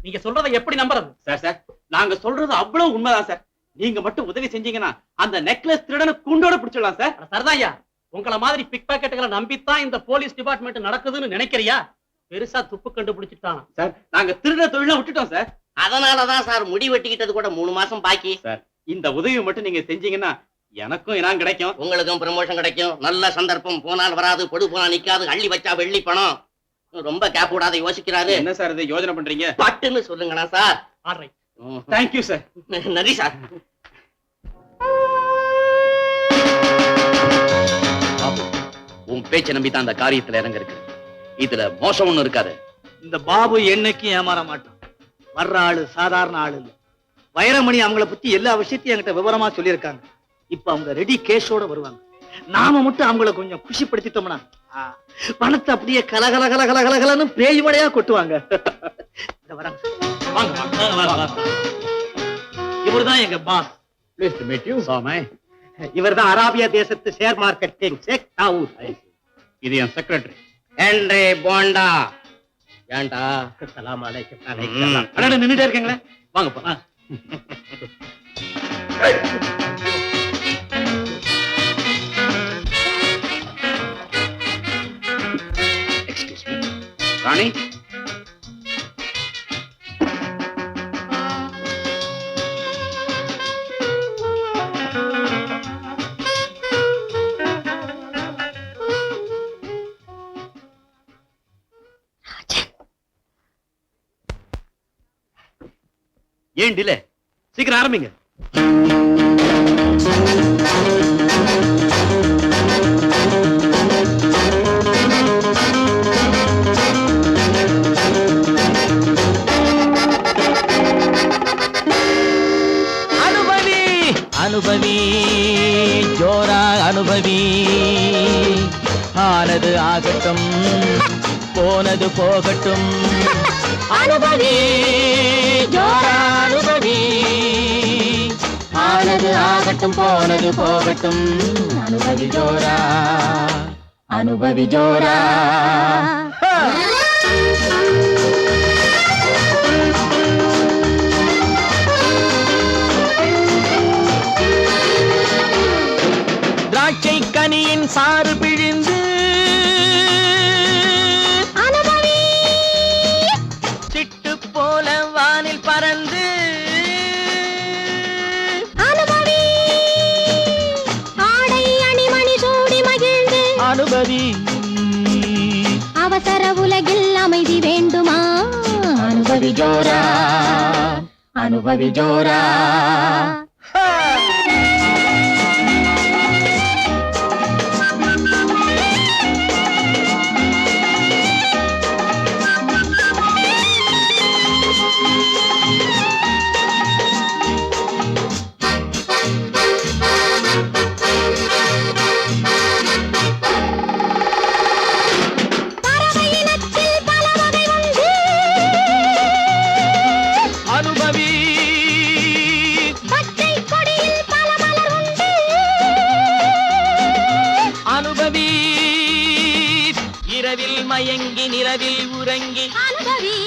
நீங்க சொல்றதை எப்படி நம்புறது? சார் நாங்க சொல்றது அவ்வளவு உண்மைதான் சார். நீங்க மட்டும் உதவி செஞ்சீங்கன்னா அந்த நெக்லஸ் திருடனை கூண்டோட பிடிச்சிடலாம் சார். சரிதான்யா. உங்கள மாதிரி பிக் பாக்கெட்டுகளை நம்பித்தான் இந்த போலீஸ் டிபார்ட்மெண்ட் நடக்குதுன்னு நினைக்கிறியா? பெருசா துப்பு கண்டுபிடிச்சிட்டான் சார். நாங்க திருட தொழில விட்டுட்டோம் சார். அதனாலதான் சார் முடி வெட்டிக்கிட்டது கூட 3 மாசம் பாக்கி. சார் இந்த உதவி மட்டும் நீங்க செஞ்சீங்கன்னா எனக்கும் இனாம் கிடைக்கும், உங்களுக்கும் ப்ரமோஷன் கிடைக்கும். நல்ல சந்தர்ப்பம். போனால் வராது, பொடு போனா நிக்காது, அள்ளி வச்சா வெள்ளி பணம். ரொம்ப கேப் விடாத யோசிக்கிறாரு. என்ன சார் இதை யோசனை பண்றீங்க? பட்டுன்னு சொல்லுங்கண்ணா சார். ஆல்ரைட். Thank you sir. நன்றி சார். உன் பேச்சை நம்பித்தான் அந்த காரியத்துல இறங்க இருக்கு. இதுல மோசம் ஒண்ணும் இருக்காது. இந்த பாபு என்னைக்கும் ஏமாற மாட்டான். வர்ற ஆளு சாதாரண ஆளு இல்ல. வைரமணி அவங்கள பத்தி எல்லா விஷயத்தையும் என்கிட்ட விவரமா சொல்லியிருக்காங்க. இப்ப அவங்க ரெடி கேஷோட வருவாங்க. நாம மட்டும் அவங்கள கொஞ்சம் குஷிப்படுத்திட்டோம்னா பணத்தை அப்படியே கலகல கலகல கலகலன்னு பேய் மழையா கொட்டுவாங்க. இவர்தான் எங்க boss. Pleased to meet you. சாமே. இவர்தான் அரேபியா தேசத்து share market king Sheikh Dawood. இது என் செக்ரட்டரி ஹென்றி போண்டா. ஏண்டா? சலாம் அலைக்கும். அடடே நின்னுட்டே இருக்கீங்களே, வாங்கப்பா. எக்ஸ்கியூஸ் மீ ராணி. ஏன் டிலே? சீக்கிரம் ஆரம்பிங்க. அனுபவி அனுபவி ஜோரா அனுபவி. ஆனது ஆகட்டும், போனது போகட்டும். அனுபவி ஜோரா அனுபவி. ஆனது ஆகட்டும், போனது போகட்டும். அனுபவி ஜோரா அனுபவி ஜோரா. திராட்சை கனியின் சாறு பிழிந்து அனுபவி. சிட்டு போல வானில் பறந்து அனுபவி. ஆடை அணிமணி சூடி மகிழ்ந்து அனுபவி. அவசர உலகில் அமைதி வேண்டுமா? அனுபவி ஜோரா அனுபவி ஜோரா. மயங்கி நிலவில் உறங்கி அனுபவி.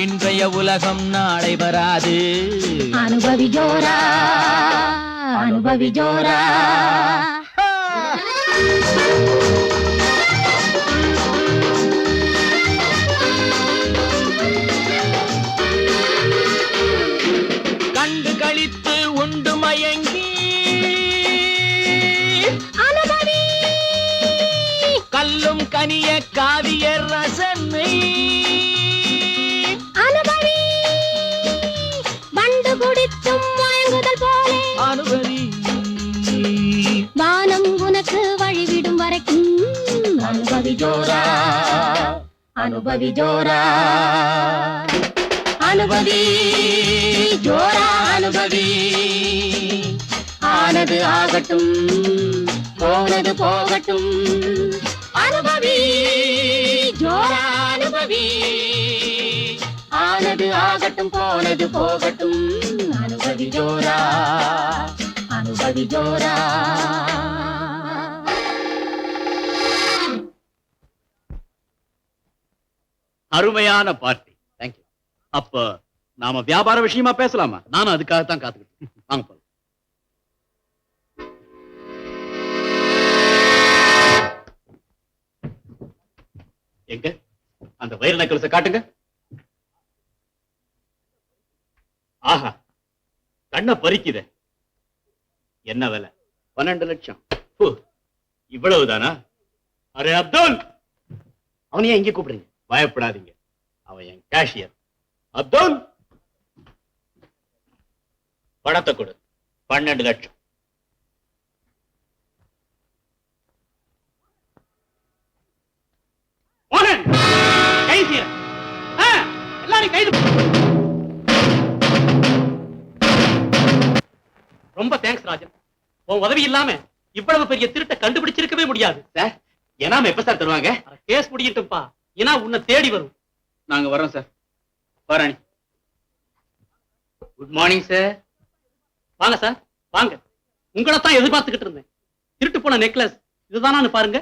இன்றைய உலகம் நாளை வராது. அனுபவி ஜோரா அனுபவி ஜோரா. கண்டு கழித்து உண்டு மயங்கி அனுபவி. கல்லும் கனிய காவிய ரசனை அனுபவி. வண்டு குடித்தும் மயங்குதல் போலே அனுபவி. வானம் உனக்கு வழிவிடும் வரைக்கும் அனுபவி ஜோரா அனுபவி ஜோரா. அனுபவி ஜோரா அனுபவி. ஆனது ஆகட்டும், போனது போகட்டும். அனுபவி ஜோரா அனுபவி. ஆனது ஆகட்டும், போனது போகட்டும். அனுபவி ஜோரா அனுபவி ஜோரா. அருமையான பார்ட்டி. தேங்க்யூ. அப்ப நாம வியாபார விஷயமா பேசலாமா? நானும் அதுக்காகத்தான் காத்துக்கிட்டு. வாங்க போலாம். எங்க அந்த வைர நெக்லஸ காட்டுங்க. ஆஹா, கண்ண பறிக்குதே. என்ன விலை? 12 லட்சம். ஹு, இவ்வளவுதானா? அரே அப்துல், அவனையே இங்கே கூப்பிடுறீங்க? பயப்படாதீங்க, அவன் என் கேஷியர். அப்துல், பணத்தை கொடு. 12 லட்சம். மோகன், கைது செய்ய. எல்லாரும் கைது. ரொம்ப தேங்க்ஸ் ராஜன். உன் உதவி இல்லாம இவ்வளவு பெரிய திருட்டை கண்டுபிடிச்சிருக்கவே முடியாது. சார், எனாம எப்ப சார் தருவாங்க? கேஸ் முடியட்டும்பா, ஏன்னா உன்னை தேடி வரும். நாங்க வரோம் சார். பாராணி. Good morning sir. வாங்க சார், வாங்க. உங்களைத்தான் எதிர்பார்த்துக்கிட்டு இருந்தேன். திருட்டு போன நெக்லஸ் இதுதானான்னு பாருங்க.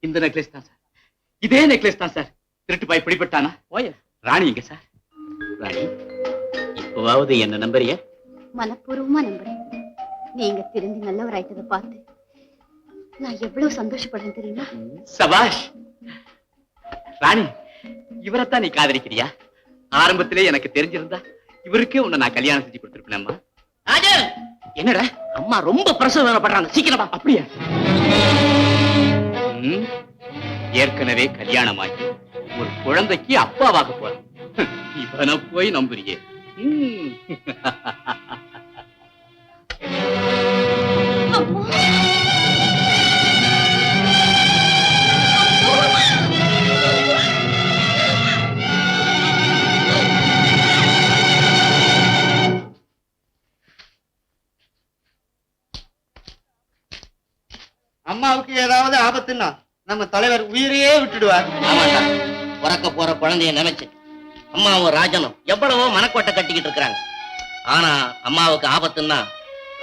இந்த நெக்லஸ் தான் சார். இதே நெக்லஸ் தான் சார். திருட்டு பாய் பிடிபட்டானா? ஓய, ராணி எங்க சார்? ராணி, இப்பவாவது என்ன நம்புறிய? மனப்பூர்வமா நம்புறேன். நீங்க திருந்தி நல்லவராயிட்டதை பார்த்து நான் எவ்வளவு சந்தோஷப்படுறேன் தெரியுமா? சபாஷ். ராணி, இவரைத்தான் நீ காதலிக்கிறியா? ஆரம்பத்திலே எனக்கு தெரிஞ்சிருந்தா இவருக்கே உன்னை நான் கல்யாணம் செஞ்சு கொடுத்திருப்பேனம்மா. ராஜன், என்னடா? அம்மா ரொம்ப பிரசவ வேலைப்படுறாங்க, சீக்கிரமா. அப்படியா? ஏற்கனவே கல்யாணமாகி ஒரு குழந்தைக்கு அப்பாவாக போறான். இவனை போய் நம்புறியே? அம்மாவுக்கு ஏதாவது ஆபத்துன்னா நம்ம தலைவர் உயிரையே விட்டுடுவார். ஆமாண்டா, பிறக்க போற குழந்தைய நினைச்சு அம்மாவும் ராஜனும் எவ்வளவோ மனக்கோட்டை கட்டிக்கிட்டு இருக்கிறாங்க. ஆனா அம்மாவுக்கு ஆபத்துன்னா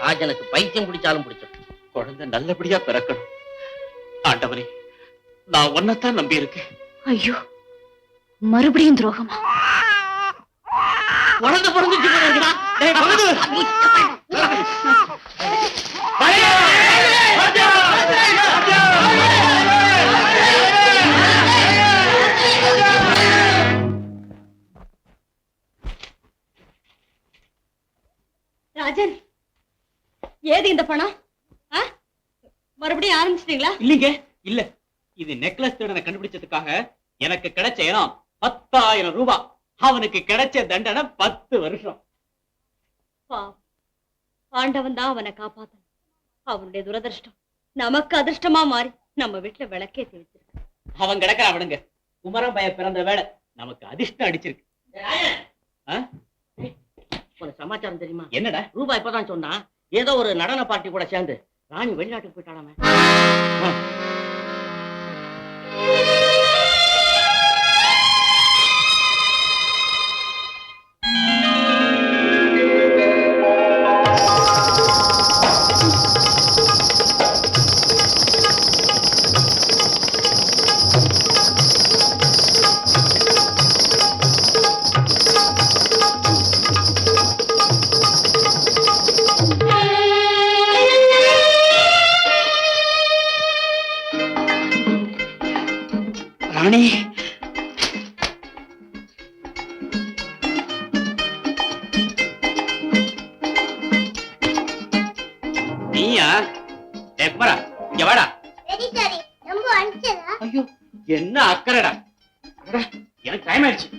ராஜனுக்கு பைத்தியம் பிடிச்சாலும் பிடிச்சிடும். குழந்தை நல்லபடியா பிறக்கணும். ஆண்டவரே, நான் ஒன்னத்தான் நம்பி இருக்கேன். ஐயோ, மறுபடியும் துரோகமா? குழந்தை பிறந்துச்சு பாருங்கடா. டேய் பகது. ராஜன், ஏது இந்த பணம்? மறுபடியும் ஆரம்பிச்சிட்டீங்களா? இல்லீங்க, இல்ல. இது நெக்லஸ் திருடனை கண்டுபிடிச்சதுக்காக எனக்கு கிடைச்ச இனம் 10,000 ரூபாய். அவனுக்கு கிடைச்ச தண்டனை 10 வருஷம். ஆண்டவன் தான் அவனை காப்பாத்தணும். அவனுடைய துரதிருஷ்டம் நமக்கு அதிர்ஷ்டமா மாறி நம்ம வீட்டுல விளக்கே தெரிவிச்சிருக்கு. அவன் கிடக்கிறான் விடுங்க. குமரன் பய பிறந்த வேலை நமக்கு அதிர்ஷ்டம் அடிச்சிருக்கு. ஒரு சமாச்சாரம் தெரியுமா? என்னடா? ரூபா இப்பதான் சொன்னா, ஏதோ ஒரு நடன பார்ட்டி கூட சேர்ந்து ராணி வெளிநாட்டுக்கு போயிட்டாலாமே. ராணி, நீயா? குமரா, இங்க வாடா. ஐயோ, என்ன அக்கறடா. எனக்கு டைம் ஆயிடுச்சு.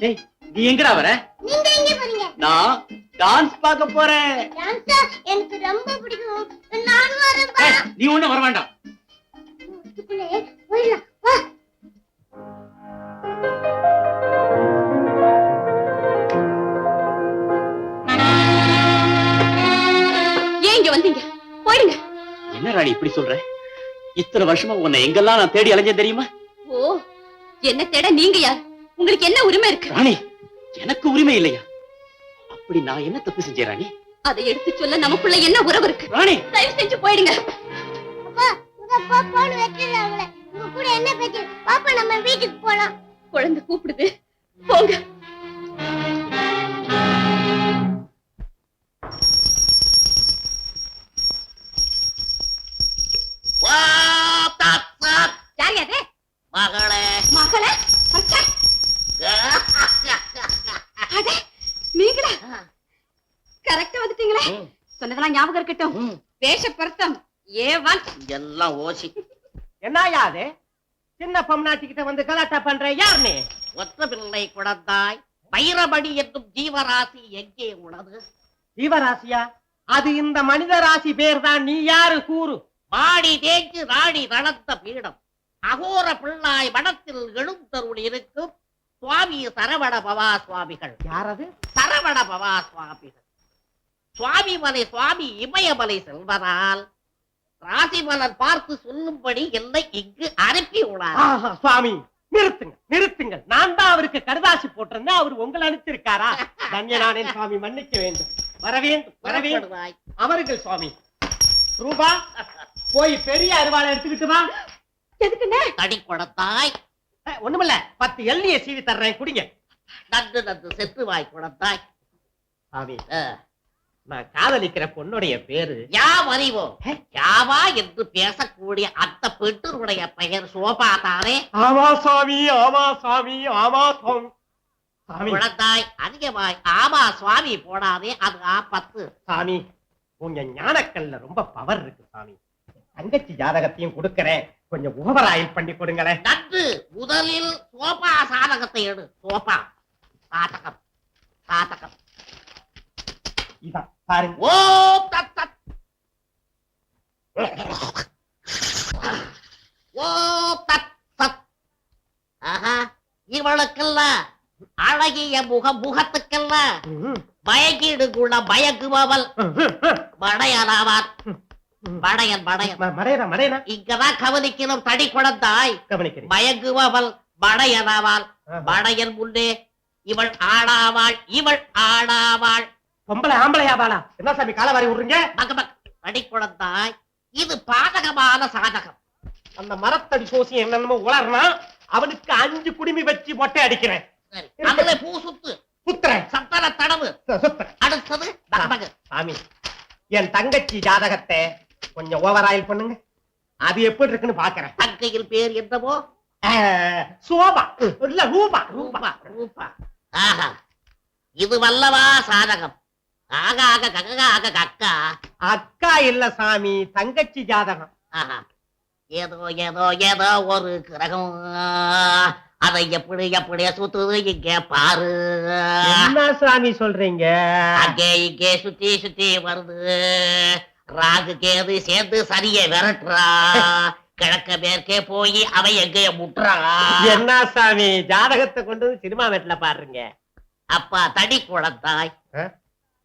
டேய், நீ எங்கடா வர? நான் டான்ஸ் பார்க்க போறேன். எனக்கு ரொம்ப பிடிக்கும். நீ ஒண்ணு வர வேண்டாம். ஏன் இங்க வந்தீங்க? போயிடுங்க. என்ன ராணி இப்படி சொல்ற? இத்தனை வருஷமா உன்னை எங்கெல்லாம் நான் தேடி அலைஞ்சேன் தெரியுமா? ஓ, என்ன தேட நீங்க யார்? உங்களுக்கு என்ன உரிமை இருக்கு? ராணி, எனக்கு உரிமை இல்லையா? அப்படி நான் என்ன தப்பு செஞ்சேன் ராணி? அதை எடுத்து சொல்ல நமக்குள்ள என்ன உறவு இருக்கு? ராணி, தயவு செஞ்சு போயிடுங்க. குழந்தை கூப்பிடுது. போங்க. யார் அது? மகளே மகளே? அடே, நீங்களா? கரெக்டா வந்துட்டீங்களே. சொன்னதெல்லாம் ஞாபகம் இருக்கட்டும். வேஷ பொருத்தம் ஏவன். எல்லாம் ஓசி. என்னயா அது? சின்ன பொம்னாட்டிக்கிட்ட வந்து கலாட்டா பண்ற யார் நீ? ஒற்ற பிள்ளை குழந்தாய், வைரமணி என்னும் ஜீவராசி எங்கே உனது? ஜீவராசியா? அது இந்த மனித ராசி பேர் தான். நீ யாரு கூறு? மாடி தேய்ச்சு ராணி நடந்த பீடம், அகோர பிள்ளாய் மனத்தில் எழுந்தருள் இருக்கும் சுவாமி சரவண பவா சுவாமிகள். யாரது? சரவண பவா சுவாமிகள். சுவாமி மலை சுவாமி இமயமலை செல்வதால் ராசி மலர் பார்த்து சொல்லும்படி என்னை இங்கு அனுப்பி உள்ளார். சுவாமி நிறுத்துங்க, நிறுத்துங்க. நான் தான் அவருக்கு கடுதாசி போட்டிருந்தேன், அவர் உங்களை அனுப்பிச்சிருக்காரா? தன்யனானேன் சுவாமி, மன்னிக்க வேண்டும். வரவேண்டும், வரவேண்டும். அவர்கள் சுவாமி. ரூபா, போய் பெரிய அருவாளை எடுத்துக்கிட்டு வா. எதுக்குண்ணே? தடி குடத்தாய். ஒண்ணுமில்ல, 10 எள்ளிய சீவி தர்றேன், குடிங்க. நன்று நன்று செத்து வாய் குடத்தாய். சாமி, நான் காதலிக்கிற பொண்ணுடைய பேரு யாவ் அறிவோ? யாவா என்று பேசக்கூடிய அந்த பெற்றோருடைய பெயர் சோபா தானே? ஆமா சாமி, ஆமா சாமி, ஆமா சாமி. சாமி, குழந்தாய் அதிகமாய் ஆமா சுவாமி போடாதே, அது ஆபத்து. சாமி, உங்க ஞானக்கல்ல ரொம்ப பவர் இருக்கு சாமி. தங்கச்சி ஜாதகத்தையும் கொடுக்கறேன், கொஞ்சம் ஓவர் ஆயில் பண்ணி கொடுங்களேன். நன்று. முதலில் சோபா சாதகத்தை எடு. சோபா சாதகம், சாதகம். இதான் பாருங்க. ஓம் தத் தத். ஓம் தத் தத். ஆஹா, இவளுக்கெல்லாம் அழகிய முகத்துக்கெல்லாம் பயக்கீடு கூட பயக்குபவள் படையனாவார். படையன் படையன் மடையனா மடையனா? இங்கதான் கவனிக்கணும். தடி குழந்தாய், கவனிக்கிறேன். மயங்குபவள் படையனாவாள். படையன் முன்னே இவள் ஆடாவாள், இவள் ஆடாவாள். பொம்பளை ஆம்பளையா பாலா? என்ன சாமி காலவாரி விடுறீங்க? மகமக். தடி குழந்தாய், இது பாதகமான சாதகம். அந்த மரத்தடி சோசி என்னென்னமோ உளர்னா அவனுக்கு 5 குடுமி வச்சு மொட்டை அடிக்கிறேன். சரி, அதுல பூ சுத்து, சுத்துறேன், சத்தன தடவு. சுத்துறேன். அடுத்தது மகமக். சாமி, என் தங்கச்சி ஜாதகத்தை கொஞ்சம் ஓவர் ஆயில் பண்ணுங்க. அது எப்படி இருக்குன்னு பாக்குறேன். தங்கையில் பேர் என்னவோ? சோபா இல்ல ரூபா. ரூபா, ரூபா. ஆஹா, இது வல்லவா சாதகம். ஆக ஆக கக ஆக கக்கா. அக்கா இல்ல சாமி, தங்கச்சி ஜாதகம். ஆஹா, ஏதோ ஏதோ ஏதோ ஒரு கிரகம் அதை எப்படி எப்படி சுத்துது இங்க பாரு. என்ன சாமி சொல்றீங்க? அங்கே இங்கே சுத்தி சுத்தி வருது. ராகு கேது சேர்ந்து சரிய விரட்டுறா. கிழக்க மேற்கே போய் அவ எங்க முட்டுறா. என்ன சாமி ஜாதகத்தை கொண்டு வந்து சினிமா வீட்டுல பாருங்க. அப்பா தடி குழந்தாய்,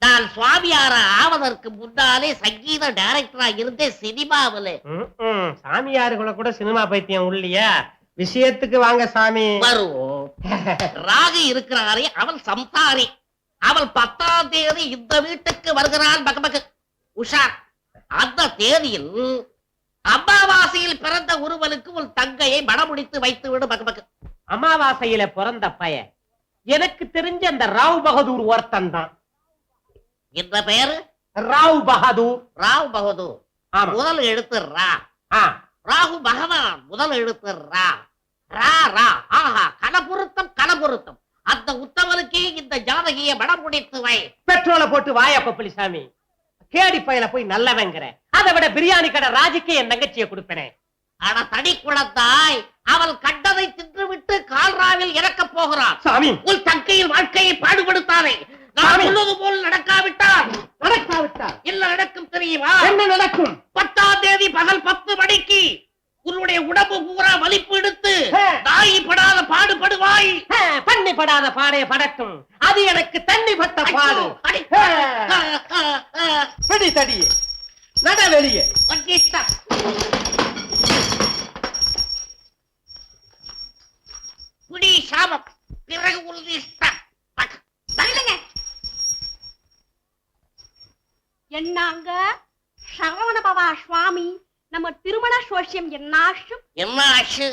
நான் சுவாமியார ஆவதற்கு முன்னாலே சங்கீத டைரக்டரா இருந்தேன் சினிமாவில. சாமியாருக்குள்ள கூட சினிமா பைத்தியம் உள்ளியா? விஷயத்துக்கு வாங்க சாமி. வருவோம். ராகு இருக்கிறாரே அவள் சம்சாரி. அவள் 10ஆம் தேதி இந்த வீட்டுக்கு வருகிறாள். மகமகு உஷார். அந்த தேதியில் அமாவாசையில் பிறந்த ஒருவனுக்கு உன் தங்கையை மணமுடித்து வைத்து விடு. மகமகு அமாவாசையில பிறந்த பையன் எனக்கு தெரிஞ்ச அந்த ராவ் பகதூர் ஒருத்தன் தான். இந்த பெயரு ராவ் பகதூர். ராவ் பகதூர். ஆமா. முதல் எழுத்து ரா. ஆ, ராகு பகவான் முதல் எழுத்து ரா. ரா ரா. ஆஹா, கலபுருத்தம் கலபுருத்தம். அந்த உத்தவனுக்கே இந்த ஜாதகியை மணமுடித்து வை. பெட்ரோலை போட்டு வாயா பப்புளி சாமி. கேடி பையல போய் நல்லவங்கிற. அதை விட பிரியாணி கடை ராஜுக்கே என் தங்கச்சியை கொடுப்பேனே. ஆனா தடி குழந்தாய், அவள் கண்டதை தின்றுவிட்டு கால்ராவில் இறக்க போகிறான். சாமி, உன் தங்கையின் வாழ்க்கையை பாடுபடுத்தானே. நான் சொல்வது போல் நடக்காவிட்டால் என்ன நடக்கும் தெரியுமா? என்ன நடக்கும்? 10ஆம் தேதி பகல் 10 மணிக்கு உன்னுடைய உடம்பு பூரா வலிப்பு எடுத்து நாய் படாத பாடுபடுவாய். பண்ணி படாத பாடைய படட்டும். அது எனக்கு தண்ணி பட்ட பாடு. பிடி தடியே, நட வெளியே. புடி சாபம், பிறகு உன் இஷ்டம். என்னங்க சரவண பவா சுவாமி, நம்ம திருமண சோஷியம் என்னாஷும்? என்ன ஆச்சு?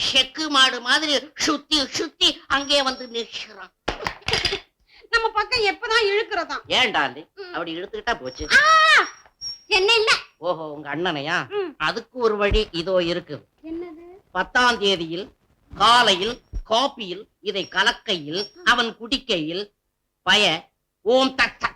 செக்கு மாடு மாதிரி சுத்தி சுத்தி அங்கே வந்து நிற்கிறான். நம்ம பக்கம் எப்பதான் இழுக்கிறதா? ஏன்டா அப்படி இழுத்துக்கிட்டா போச்சு. என்ன இல்ல. ஓஹோ, உங்க அண்ணனையா? அதுக்கு ஒரு வழி இதோ இருக்கு. என்னது? 10ஆம் தேதியில் காலையில் காப்பியில் இதை கலக்கையில் அவன் குடிக்கையில் பய ஓம் தட்ட